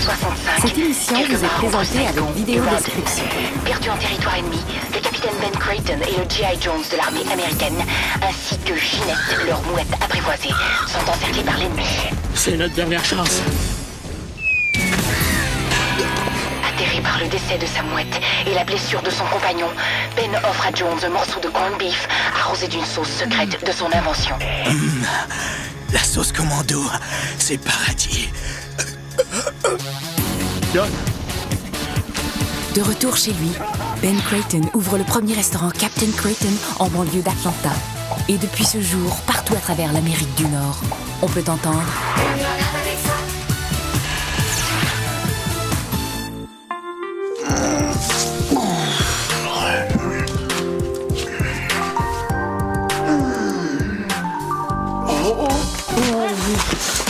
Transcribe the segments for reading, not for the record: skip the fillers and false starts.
65. Cette émission vous est présentée avec vidéo description. Perdu en territoire ennemi, le capitaine Ben Creighton et le G.I. Jones de l'armée américaine, ainsi que Ginette, leur mouette apprivoisée, sont encerclés par l'ennemi. C'est notre dernière chance. Atterré par le décès de sa mouette et la blessure de son compagnon, Ben offre à Jones un morceau de corned beef arrosé d'une sauce secrète de son invention. La sauce commando, c'est paradis. De retour chez lui, Ben Creighton ouvre le premier restaurant Captain Creighton en banlieue d'Atlanta. Et depuis ce jour, partout à travers l'Amérique du Nord, on peut entendre...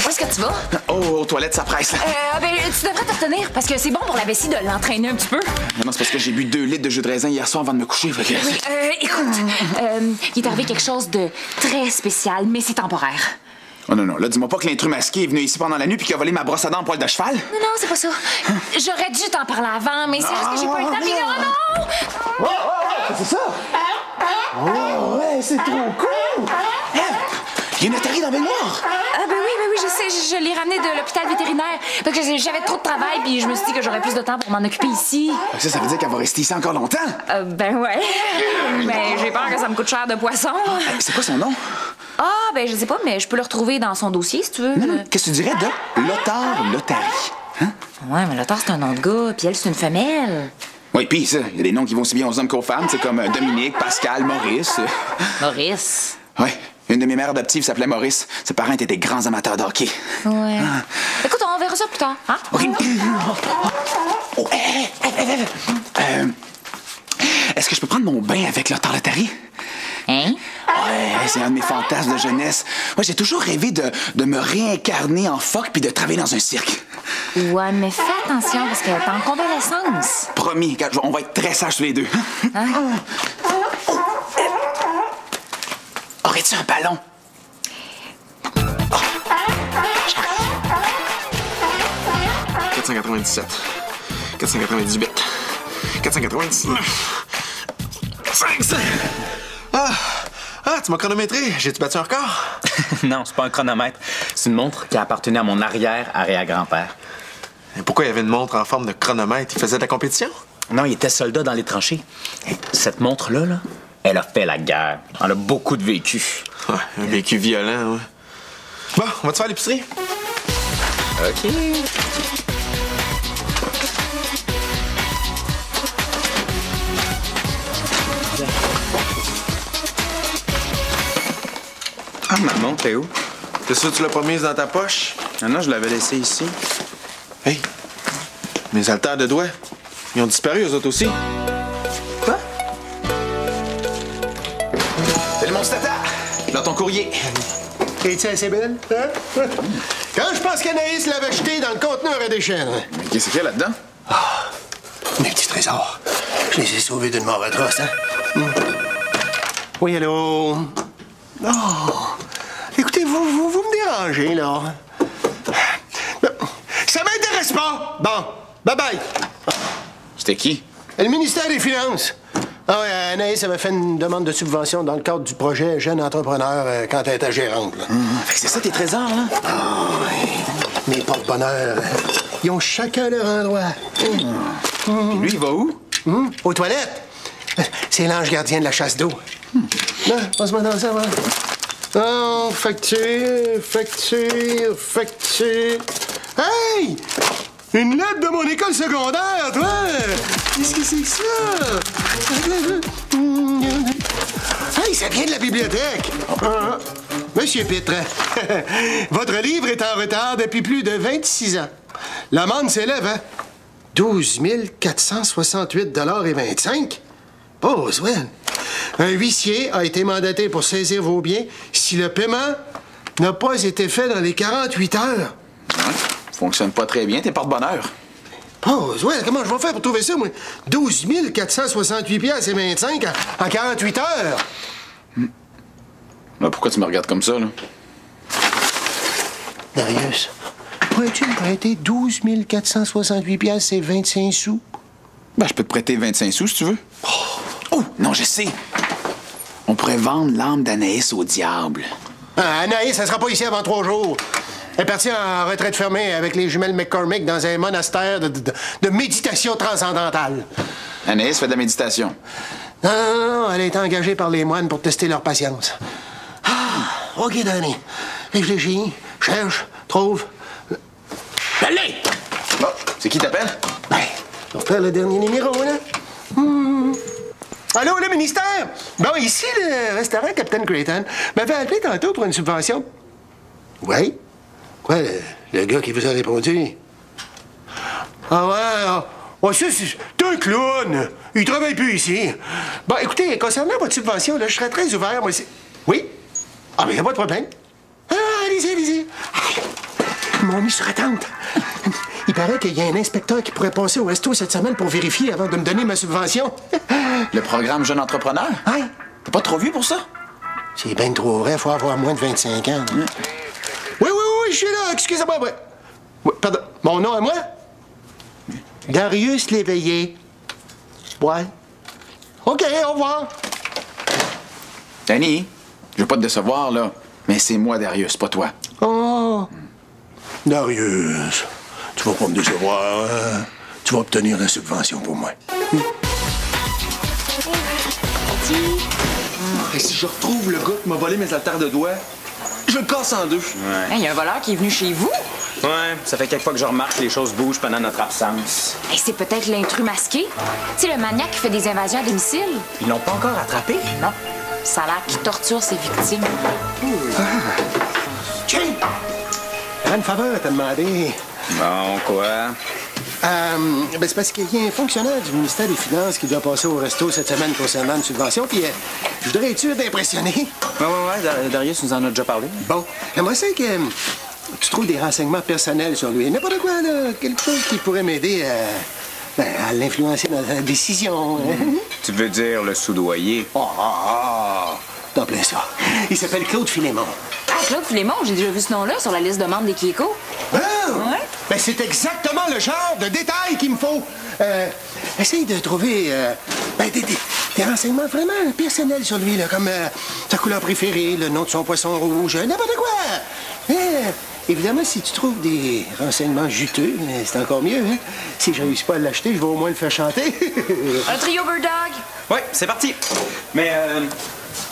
Où est-ce que tu vas? Oh, aux toilettes, ça presse. Ben, tu devrais te retenir, parce que c'est bon pour la vessie de l'entraîner un petit peu. Non, c'est parce que j'ai bu 2 litres de jus de raisin hier soir avant de me coucher. Fait que... Écoute, il est arrivé quelque chose de très spécial, mais c'est temporaire. Oh non, là, dis-moi pas que l'intrus masqué est venu ici pendant la nuit puis qu'il a volé ma brosse à dents en poil de cheval. Non, c'est pas ça. J'aurais dû t'en parler avant, mais c'est juste que j'ai pas eu le temps. Mais non! C'est ça? Oh, ouais, c'est trop cool! Il y a une otarie dans le baignoire! Ben oui, je sais. Je l'ai ramené de l'hôpital vétérinaire. Parce que j'avais trop de travail, puis je me suis dit que j'aurais plus de temps pour m'en occuper ici. Ça veut dire qu'elle va rester ici encore longtemps? Ben ouais. Mais j'ai peur que ça me coûte cher de poisson. C'est quoi son nom? Ben je sais pas, mais je peux le retrouver dans son dossier, si tu veux. Non, qu'est-ce que tu dirais de Lothar Lotari? Hein? Ouais, mais Lothar, c'est un nom de gars, puis elle, c'est une femelle. Oui, pis ça, il y a des noms qui vont aussi bien aux hommes qu'aux femmes. C'est comme Dominique, Pascal, Maurice. Maurice. Ouais. Une de mes mères adoptives s'appelait Maurice. Ses parents étaient des grands amateurs de hockey. Ouais. Écoute, on verra ça plus tard, hein? OK. Oh, est-ce que je peux prendre mon bain avec Lothar Lotari? Hein? Ouais, c'est un de mes fantasmes de jeunesse. Moi, j'ai toujours rêvé de me réincarner en phoque puis de travailler dans un cirque. Ouais, mais fais attention parce que t'es en convalescence. Promis, regarde, on va être très sages tous les deux. Hein? Aurais-tu un ballon? 497. 498. 499. 500. Tu m'as chronométré. J'ai-tu battu un record? Non, c'est pas un chronomètre. C'est une montre qui a appartenu à mon arrière-grand-père. Et pourquoi il y avait une montre en forme de chronomètre? Il faisait de la compétition? Non, il était soldat dans les tranchées. Cette montre-là, elle a fait la guerre. Elle a beaucoup de vécu. Ouais, un vécu violent, ouais. Bon, on va-tu faire l'épicerie? OK. Ah, ma montre, t'es où? T'es sûr que tu l'as pas mise dans ta poche? Ah non, je l'avais laissée ici. Hey, mes haltères de doigts, ils ont disparu, eux autres aussi. Quoi? Salut, mon stata! Dans ton courrier. Es-tu assez belle? Hein? Quand je pense qu'Anaïs l'avait jeté dans le conteneur à déchets. Mais qu'est-ce qu'il y a là-dedans? Mes petits trésors. Je les ai sauvés d'une mort atroce, hein? Oui, allô? Oh! Écoutez, vous me dérangez, là. Ça m'intéresse pas! Bon, bye-bye! C'était qui? Le ministère des Finances. Ah ouais, Anaïs avait fait une demande de subvention dans le cadre du projet Jeune Entrepreneur quand elle était gérante. Là. Fait que c'est ça tes trésors, là? Ah oui. Mes porte-bonheur, ils ont chacun leur endroit. Puis lui, il va où? Aux toilettes. C'est l'ange gardien de la chasse d'eau. Passe-moi dans ça, va. Oh, facture. Hey! Une lettre de mon école secondaire, toi! Qu'est-ce que c'est que ça? Hey, ça vient de la bibliothèque! Monsieur Pitre, votre livre est en retard depuis plus de 26 ans. L'amende s'élève à 12 468,25 $. Oh, Swen! Un huissier a été mandaté pour saisir vos biens si le paiement n'a pas été fait dans les 48 heures. Ouais. Fonctionne pas très bien, tes porte-bonheur. Oh, ouais, comment je vais faire pour trouver ça, moi? 12 468,25 $ en 48 heures. Mais pourquoi tu me regardes comme ça, là? Darius, pourrais-tu me prêter 12 468 piastres et 25 sous? Ben, je peux te prêter 25 sous, si tu veux. Oh, non, je sais. On pourrait vendre l'âme d'Anaïs au diable. Ah, Anaïs, elle sera pas ici avant 3 jours. Elle est partie en retraite fermée avec les jumelles McCormick dans un monastère de méditation transcendantale. Anaïs fait de la méditation. Non, elle a été engagée par les moines pour tester leur patience. Ah, OK, Danny. Réfléchis, cherche, trouve. Allez! Bon, c'est qui t'appelle? Ben, on va faire le dernier numéro, là. Allô, le ministère? Bon, ici, le restaurant Captain Creighton m'avait appelé tantôt pour une subvention. Oui? Quoi, le gars qui vous a répondu? Ah ouais, oh, ça, c'est un clown. Il travaille plus ici. Bon, écoutez, concernant votre subvention, là, je serais très ouvert, moi, c'est... Oui? Ah, mais il n'y a pas de problème. Ah, allez-y, allez-y. Ils m'ont mis sur attente. Il paraît qu'il y a un inspecteur qui pourrait passer au resto cette semaine pour vérifier avant de me donner ma subvention. Le programme Jeune Entrepreneur? Oui. T'es pas trop vieux pour ça? C'est bien trop vrai, faut avoir moins de 25 ans. Oui, je suis là, excusez-moi. Oui, pardon, mon nom à moi? Darius Léveillé. Ouais. OK, au revoir. Danny, je veux pas te décevoir, là, mais c'est moi, Darius, pas toi. Oh. Darius, tu vas pas me décevoir, hein? Tu vas obtenir la subvention pour moi. Et si je retrouve le gars qui m'a volé mes haltères de doigts, je le casse en deux. Ouais. Il y a un voleur qui est venu chez vous. Ouais, ça fait quelques fois que je remarque que les choses bougent pendant notre absence. Et c'est peut-être l'intrus masqué. Tu sais, le maniaque qui fait des invasions à domicile. Ils l'ont pas encore attrapé? Non. Ça a l'air qu'il torture ses victimes. Tiens! Grande faveur à te demander. Bon, quoi? Ben c'est parce qu'il y a un fonctionnaire du ministère des Finances qui doit passer au resto cette semaine concernant une subvention, puis je voudrais être sûr d'impressionner. Ouais, Darius nous en a déjà parlé. Bon, j'aimerais ça que tu trouves des renseignements personnels sur lui. N'importe quoi, là. Quelque chose qui pourrait m'aider à l'influencer dans sa décision. Hein? Tu veux dire le soudoyer? T'en plein ça. Il s'appelle Claude Filémon. Ah, Claude Filémon, j'ai déjà vu ce nom-là sur la liste de membres des Kieko. Ah! Ouais? Ben, c'est exactement le genre de détails qu'il me faut. Essaye de trouver des renseignements vraiment personnels sur lui, là, comme sa couleur préférée, le nom de son poisson rouge, n'importe quoi. Évidemment, si tu trouves des renseignements juteux, c'est encore mieux. Hein? Si je réussis pas à l'acheter, je vais au moins le faire chanter. Un trio Bird Dog. Ouais, c'est parti. Mais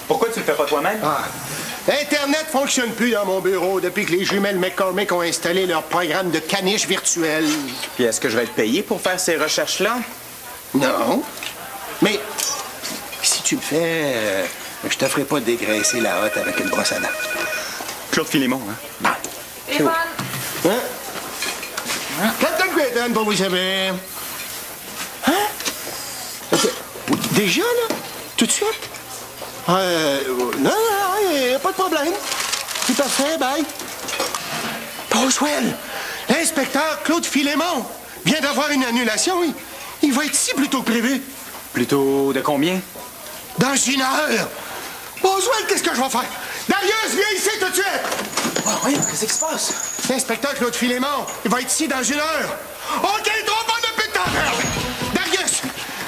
pourquoi tu le fais pas toi-même? Internet fonctionne plus dans mon bureau depuis que les jumelles McCormick ont installé leur programme de caniche virtuel. Puis est-ce que je vais être payé pour faire ces recherches-là? Non. Mais si tu le fais, je te ferai pas dégraisser la hotte avec une brosse à dents. Claude Filémon, hein? Evan. Hein? Captain Creighton, pour vous savoir. Hein? Déjà, là? Tout de suite? Non, pas de problème. C'est parfait, bye. Boswell, l'inspecteur Claude Filémon vient d'avoir une annulation. Il va être ici plus tôt que prévu. Plutôt de combien? Dans 1 heure. Boswell, qu'est-ce que je vais faire? Darius, viens ici tout de suite. Oui, qu'est-ce qui se passe? L'inspecteur Claude Filémon, il va être ici dans 1 heure. OK, trop bon depuis tout à l'heure. Darius,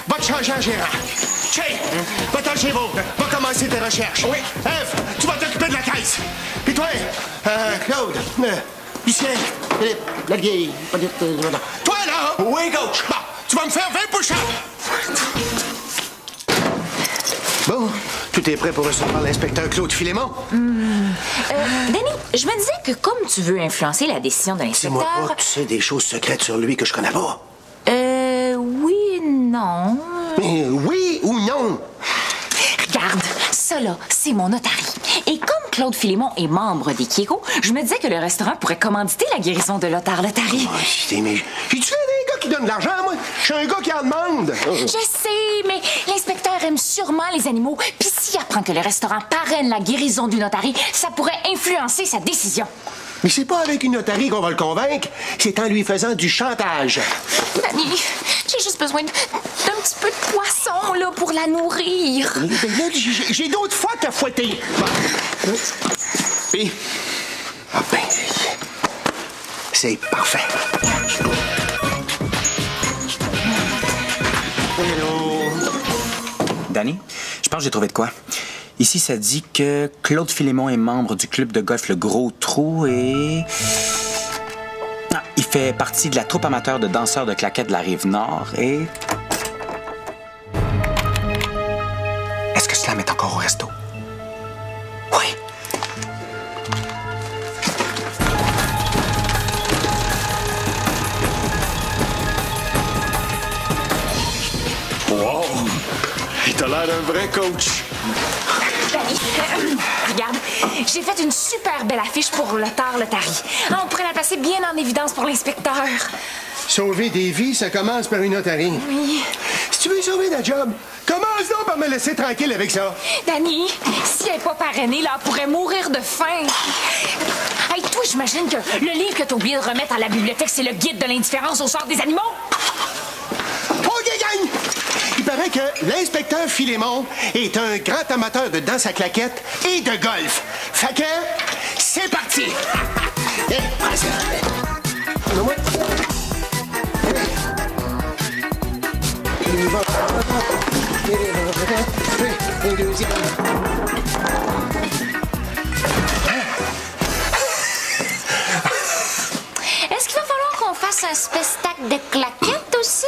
va te changer en gérant. Che, va-t'en chez vous. Va commencer tes recherches. Oui. Eve, tu vas t'occuper de la caisse. Puis toi, Claude, Lucien, Philippe, la vieille, toi, là. Oui, coach. Bon, tu vas me faire 20 push-ups. Bon, tout est prêt pour recevoir l'inspecteur Claude Filémon. Danny, je me disais que comme tu veux influencer la décision de Dis-moi l'inspecteur... pas, tu sais des choses secrètes sur lui que je connais pas. Oui et non. Mais oui ou non? Regarde, ça là, c'est mon notari. Et comme Claude Filémon est membre des Kieko, je me disais que le restaurant pourrait commanditer la guérison de Lothar Lotari. Mais j'ai-tu des gars qui donnent de l'argent, moi? Je suis un gars qui en demande. Je sais, mais l'inspecteur aime sûrement les animaux. Puis s'il apprend que le restaurant parraine la guérison du notari, ça pourrait influencer sa décision. Mais c'est pas avec une notarie qu'on va le convaincre, c'est en lui faisant du chantage. Danny, j'ai juste besoin d'un petit peu de poisson, là, pour la nourrir. Mais là, j'ai d'autres fois qu'à fouetter. Bon. Puis, C'est parfait. Hello. Danny, je pense que j'ai trouvé de quoi. Ici, ça dit que Claude Philémon est membre du club de golf Le Gros Trou et... Ah, il fait partie de la troupe amateur de danseurs de claquettes de la Rive-Nord et... Est-ce que Slam est encore au resto? Oui. Wow! T'as l'air d'un vrai coach. Regarde, j'ai fait une super belle affiche pour le tard le tari. On pourrait la placer bien en évidence pour l'inspecteur. Sauver des vies, ça commence par une otarie. Oui. Si tu veux sauver la job, commence donc par me laisser tranquille avec ça. Danny, si elle n'est pas parrainée, là, elle pourrait mourir de faim. Hey, toi, j'imagine que le livre que t'as oublié de remettre à la bibliothèque, c'est le guide de l'indifférence au sort des animaux? OK, gang! Il paraît que l'inspecteur Philémon est un grand amateur de danse à claquettes et de golf. Fait que, c'est parti! Hey, prends ça. Donne-moi. Un deuxième. Est-ce qu'il va falloir qu'on fasse un spectacle de claquettes aussi?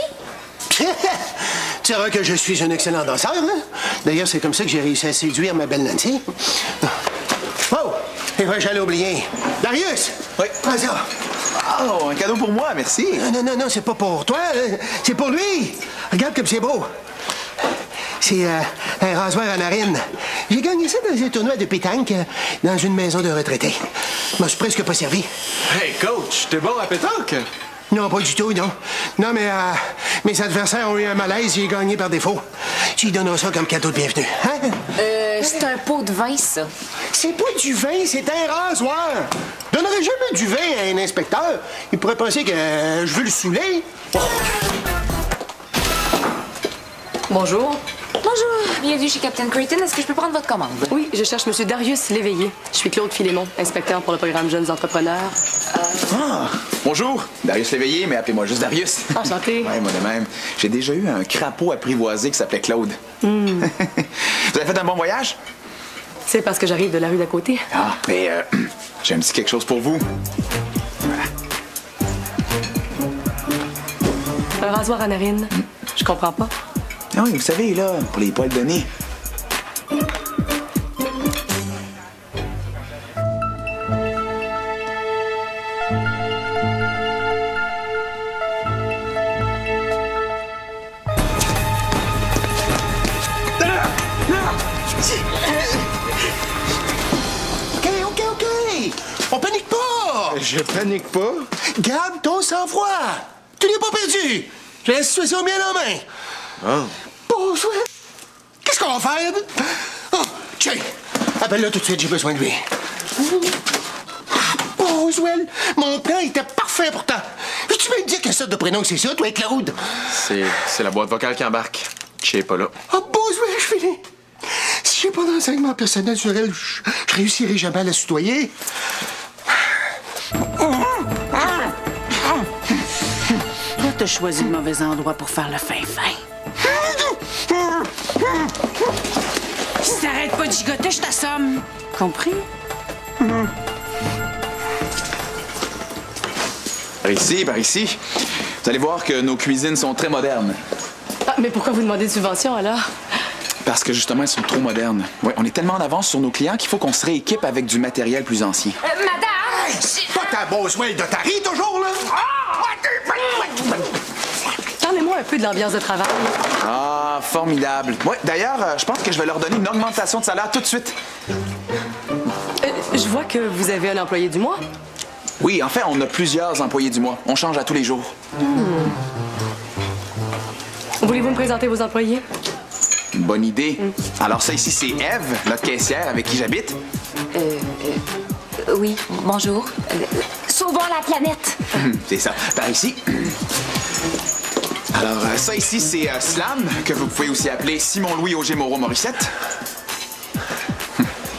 Tu sauras que je suis un excellent danseur, hein? D'ailleurs, c'est comme ça que j'ai réussi à séduire ma belle Nancy. Oh! Et ouais, j'allais oublier. Darius! Oui. Prends ça. Oh, un cadeau pour moi, merci. Non, c'est pas pour toi. C'est pour lui. Regarde comme c'est beau. C'est un rasoir à narine. J'ai gagné ça dans un tournoi de pétanque dans une maison de retraités. Je m'en suis presque pas servi. Hey, coach, t'es bon à pétanque? Non, pas du tout, non. Non, mais mes adversaires ont eu un malaise, j'ai gagné par défaut. Tu lui donneras ça comme cadeau de bienvenue. Hein? C'est un pot de vin, ça. C'est pas du vin, c'est un rasoir. Je donnerai jamais du vin à un inspecteur. Il pourrait penser que je veux le saouler. Bonjour. Bonjour, bienvenue chez Captain Creighton. Est-ce que je peux prendre votre commande? Oui, je cherche M. Darius Léveillé. Je suis Claude Philémon, inspecteur pour le programme Jeunes Entrepreneurs. Ah, bonjour, Darius Léveillé, mais appelez-moi juste Darius. Enchanté. Ouais, moi de même. J'ai déjà eu un crapaud apprivoisé qui s'appelait Claude. Vous avez fait un bon voyage? C'est parce que j'arrive de la rue d'à côté. Ah, mais j'ai un petit quelque chose pour vous. Voilà. Un rasoir à narine. Je comprends pas. Ah oui, vous savez, là, pour les poils de nez. OK. On panique pas. Je panique pas. Garde ton sang-froid. Tu n'es pas perdu. J'ai la situation bien en main. Oh. Bonjour. Qu'est-ce qu'on va faire? Oh, tiens. Appelle-le tout de suite, j'ai besoin de lui. Boswell, mon plan était parfait pourtant. Veux-tu me dire quelle sorte de prénom que c'est ça, toi, Claude? C'est la boîte vocale qui embarque. Je sais pas là. Oh, Boswell, je finis. Si j'ai pas d'enseignement personnel sur elle, je réussirai jamais à la soudoyer. Toi, t'as choisi le mauvais endroit pour faire le fin-fin. Si t'arrêtes pas de gigoter, je t'assomme. Compris? Par ici. Vous allez voir que nos cuisines sont très modernes. Ah, mais pourquoi vous demandez de subvention, alors? Parce que justement, elles sont trop modernes. Ouais, on est tellement en avance sur nos clients qu'il faut qu'on se rééquipe avec du matériel plus ancien. Madame! Pas ta Boswell de Tari, toujours, là? Parlez-moi un peu de l'ambiance de travail. Ah, formidable. Ouais, d'ailleurs, je pense que je vais leur donner une augmentation de salaire tout de suite. Je vois que vous avez un employé du mois. Oui, en fait, on a plusieurs employés du mois. On change à tous les jours. Voulez-vous me présenter vos employés? Bonne idée. Alors ça ici, c'est Eve, notre caissière avec qui j'habite. Oui, bonjour. Sauvons la planète. C'est ça. Par ici. Alors ça ici, c'est Slam, que vous pouvez aussi appeler Simon-Louis Auger-Moreau-Morissette.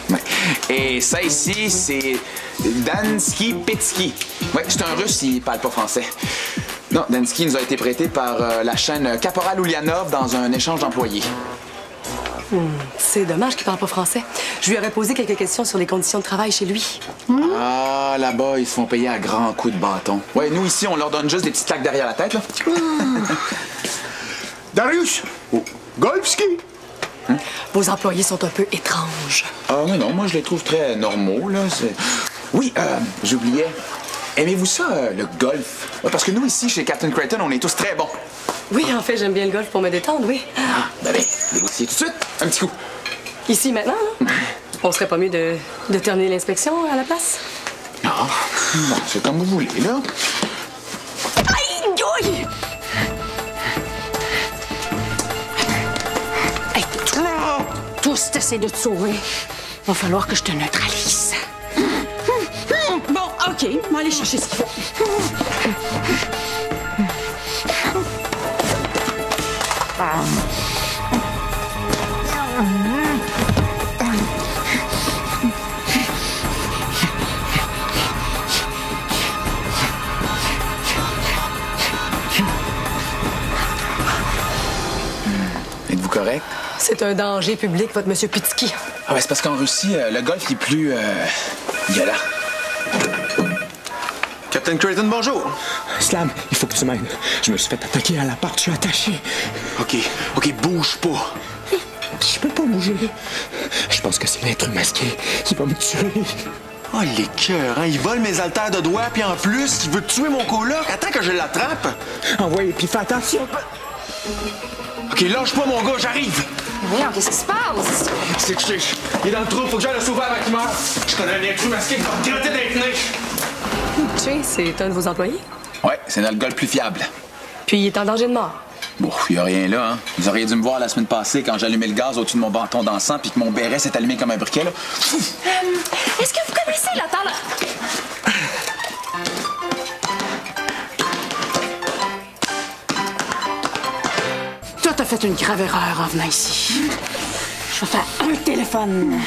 Ouais. Et ça ici, c'est Dansky Petsky. Oui, c'est un Russe, il parle pas français. Non, Dansky nous a été prêté par la chaîne Caporal Ulyanov dans un échange d'employés. C'est dommage qu'il parle pas français. Je lui aurais posé quelques questions sur les conditions de travail chez lui. Ah, là-bas, ils se font payer à grands coups de bâton. Ouais, nous, ici, on leur donne juste des petites claques derrière la tête, là. Darius! Golfski! Vos employés sont un peu étranges. Ah, non, moi, je les trouve très normaux, là. Oui, j'oubliais. Aimez-vous ça, le golf? Ouais, parce que nous, ici, chez Captain Creighton, on est tous très bons. Oui, en fait, j'aime bien le golf pour me détendre, oui. Ah, ben, négocier tout de suite. Un petit coup. Ici, maintenant, là? On serait pas mieux de terminer l'inspection à la place? Ah, bon, c'est comme vous voulez, là. Aïe! Aïe! Hey, toi, si t'essaies de te sauver, va falloir que je te neutralise. Bon, OK, on va aller chercher ce qu'il faut. Êtes-vous correct? C'est un danger public, votre monsieur Pitsky. Ah ouais, c'est parce qu'en Russie, le golf est plus violent. Captain Creighton, bonjour. Slam, il faut que tu m'aides. Je me suis fait attaquer à l'appart, je suis attaché. OK, bouge pas. Je peux pas bouger. Je pense que c'est l'intrus masqué qui va me tuer. Oh, les cœurs, hein? Il vole mes haltères de doigts, puis en plus, il veut tuer mon coloc. Attends que je l'attrape. Envoyez, puis fais attention. OK, lâche pas, mon gars, j'arrive. Voyons, qu'est-ce qui se passe? C'est que il est dans le trou, faut que j'aille le sauver avant qu'il meure. Je connais un intrus masqué qui va me gratter des pneus. Che, c'est un de vos employés? Ouais, c'est notre gars le plus fiable. Puis il est en danger de mort. Bon, il y a rien là, hein. Vous auriez dû me voir la semaine passée quand j'allumais le gaz au-dessus de mon bâton d'encens puis que mon béret s'est allumé comme un briquet, là. Est-ce que vous connaissez l'auteur? Toi, t'as fait une grave erreur en venant ici. Je vais faire un téléphone.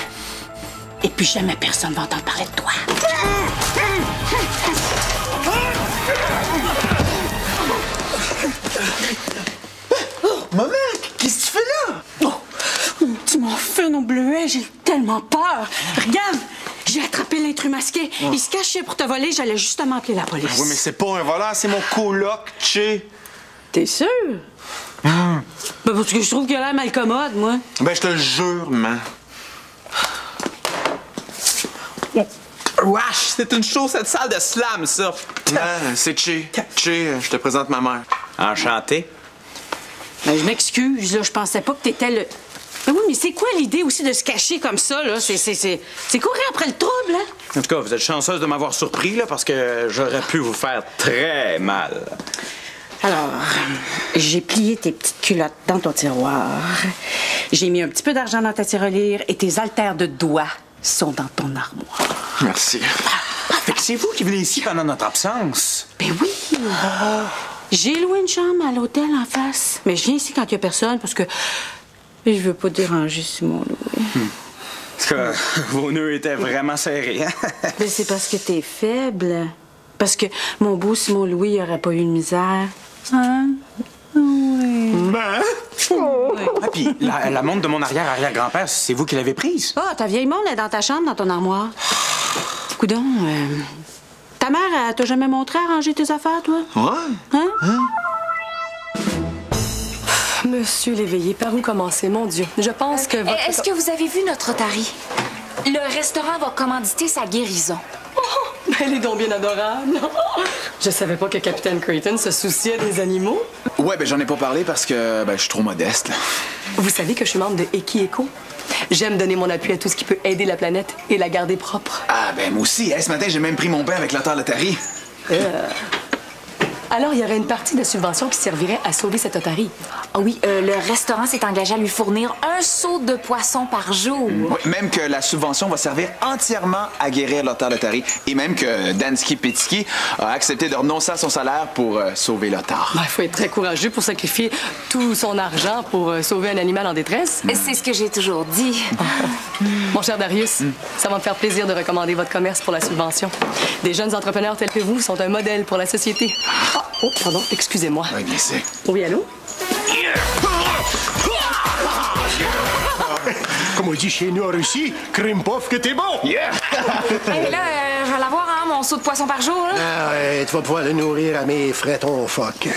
Et puis jamais personne va entendre parler de toi. Maman, qu'est-ce que tu fais là? Oh, tu m'en fais nos bleuets, j'ai tellement peur. Regarde, j'ai attrapé l'intrus masqué. Il se cachait pour te voler, j'allais justement appeler la police. Oui, mais c'est pas un voleur, c'est mon coloc, Che. T'es sûr? Ben, parce que je trouve qu'il a l'air malcommode, moi. Ben, je te le jure, man. Wesh, c'est une chaussette sale de slam, ça. Man, c'est Che. Che, je te présente ma mère. Enchanté. Ben, je m'excuse, là, je pensais pas que t'étais le... Ben oui, mais c'est quoi l'idée aussi de se cacher comme ça, là? C'est courir après le trouble, hein? En tout cas, vous êtes chanceuse de m'avoir surpris, là, parce que j'aurais pu vous faire très mal. Alors, j'ai plié tes petites culottes dans ton tiroir. J'ai mis un petit peu d'argent dans ta tirelire et tes haltères de doigts sont dans ton armoire. Merci. Fait que c'est vous qui venez ici pendant notre absence. Ben oui! J'ai loué une chambre à l'hôtel en face. Mais je viens ici quand il y a personne parce que je veux pas déranger Simon Louis. Parce que vos nœuds étaient vraiment serrés, hein? Ben c'est parce que t'es faible. Parce que mon beau Simon Louis n'aurait pas eu de misère. Hein? Oui. Ben? Ah, puis la montre de mon arrière-arrière-grand-père, c'est vous qui l'avez prise? Ah, ta vieille montre est dans ta chambre, dans ton armoire. Coudon, ta mère, elle t'a jamais montré à ranger tes affaires, toi? Ouais? Hein? Monsieur l'éveillé, par où commencer, mon Dieu? Je pense que votre... Est-ce que vous avez vu notre Otari? Le restaurant va commanditer sa guérison. Oh, elle est donc bien adorable. Je savais pas que Captain Creighton se souciait des animaux. Ouais, ben j'en ai pas parlé parce que je suis trop modeste, là. Vous savez que je suis membre de Eco. J'aime donner mon appui à tout ce qui peut aider la planète et la garder propre. Ah, ben moi aussi, hein, ce matin, j'ai même pris mon bain avec l'auteur Latari. Alors, il y aurait une partie de subvention qui servirait à sauver cet otarie. Ah oui, le restaurant s'est engagé à lui fournir un seau de poisson par jour. Oui, même que la subvention va servir entièrement à guérir l'otar Lotari. Et même que Dansky Petski a accepté de renoncer à son salaire pour sauver l'otar. Il faut être très courageux pour sacrifier tout son argent pour sauver un animal en détresse. C'est ce que j'ai toujours dit. Mon cher Darius, ça va me faire plaisir de recommander votre commerce pour la subvention. Des jeunes entrepreneurs tels que vous sont un modèle pour la société. Oh, pardon, excusez-moi. Oui, bien sûr. Oui, allô? Comme on dit chez nous en Russie, crime pauvre que t'es bon. Yeah! Hey, là, je vais l'avoir, hein, mon seau de poisson par jour. Là. Ah ouais, tu vas pouvoir le nourrir à mes frais, ton phoque.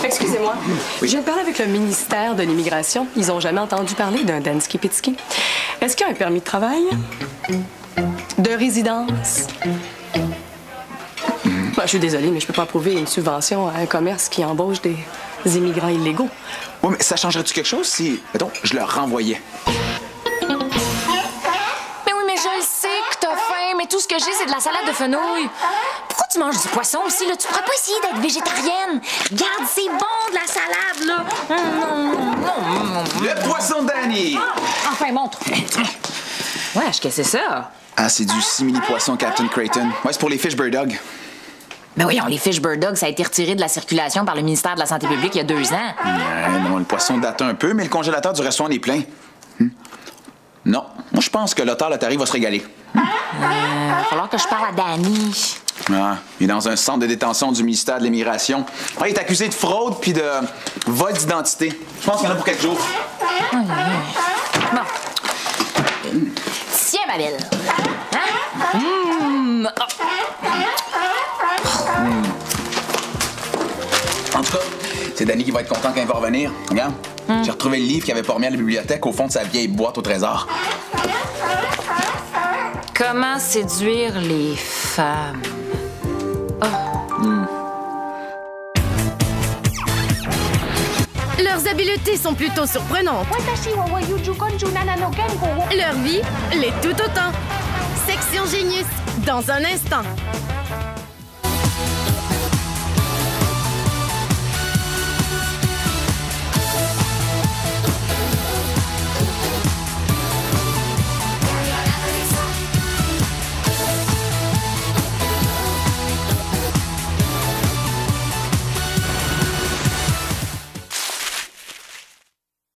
Excusez-moi. Je viens de parler avec le ministère de l'Immigration. Ils n'ont jamais entendu parler d'un Dansky Petski. Est-ce qu'il y a un permis de travail? De résidence? Ben, je suis désolée, mais je peux pas approuver une subvention à un commerce qui embauche des immigrants illégaux. Oui, mais ça changerait-tu quelque chose si, mettons, je le renvoyais? Mais oui, mais je le sais que t'as faim, mais tout ce que j'ai, c'est de la salade de fenouil. Pourquoi tu manges du poisson aussi, là? Tu pourrais pas essayer d'être végétarienne? Regarde, c'est bon de la salade, là. Le poisson Danny! Enfin, montre. Wesh, qu'est-ce que c'est ça? Ah, c'est du simili-poisson Captain Creighton. Ouais, c'est pour les fish bird dog. Ben oui, les fish bird dog, ça a été retiré de la circulation par le ministère de la Santé publique il y a 2 ans. Ouais, bon, le poisson date un peu, mais le congélateur du restaurant est plein. Non, moi je pense que l'otar Lotari va se régaler. Va falloir que je parle à Danny. Ah, il est dans un centre de détention du ministère de l'Immigration. Ah, il est accusé de fraude puis de vol d'identité. Je pense qu'il y en a pour quelques jours. Bon. Tiens, ma belle. En tout cas, c'est Danny qui va être content quand il va revenir. Regarde, j'ai retrouvé le livre qu'il avait pas remis à la bibliothèque au fond de sa vieille boîte au trésor. Comment séduire les femmes? Leurs habiletés sont plutôt surprenantes. Leur vie l'est tout autant. Section Génius, dans un instant.